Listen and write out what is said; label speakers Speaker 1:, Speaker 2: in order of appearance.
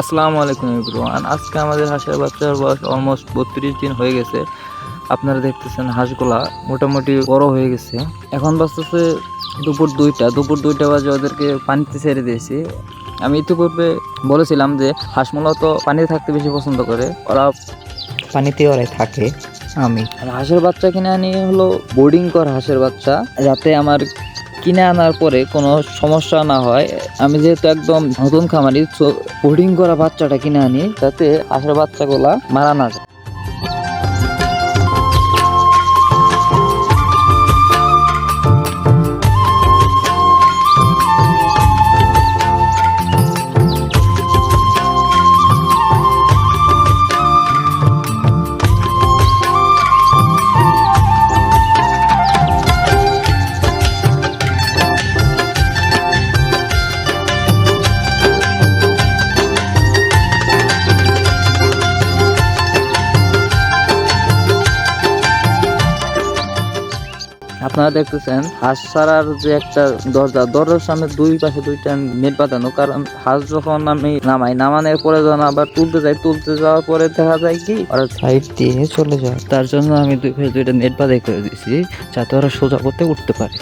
Speaker 1: আসসালামু আলাইকুম এভরিওয়ান। আজকে আমাদের হাঁসের বাচ্চার বয়স অলমোস্ট 32 দিন হয়ে গেছে। আপনারা দেখতেছেন হাঁসগুলা মোটামুটি বড় হয়ে গেছে। এখন বাজতেছে দুপুর দুইটা বাজে ওদেরকে পানিতে ছেড়ে দিয়েছি। আমি ইতিপূর্বে বলেছিলাম যে হাঁস মূলত পানিতে থাকতে বেশি পছন্দ করে, ওরা পানিতে ওরাই থাকে। আমি হাঁসের বাচ্চা কিনে আনি হলো বোর্ডিং করা হাঁসের বাচ্চা, যাতে আমার কিনে আনার পরে কোনো সমস্যা না হয়। আমি যেহেতু একদম নতুন খামারি, বোর্ডিং করা বাচ্চাটা কিনে আনি যাতে হাঁসের বাচ্চাগুলা মারা না যায়। আপনারা দেখতেছেন হাঁস ছাড়ার যে একটা দরজার সামনে দুই পাশে দুইটা নেট বাঁধানো, কারণ হাঁস যখন আমি নামানোর পরে যখন আবার তুলতে যাওয়ার পরে দেখা যায় কি ওরা সাইড দিয়ে চলে যায়। তার জন্য আমি দুই পাশে দুইটা নেট বাঁধাই করে দিয়েছি, যাতে ওরা সোজা করতে উঠতে পারে।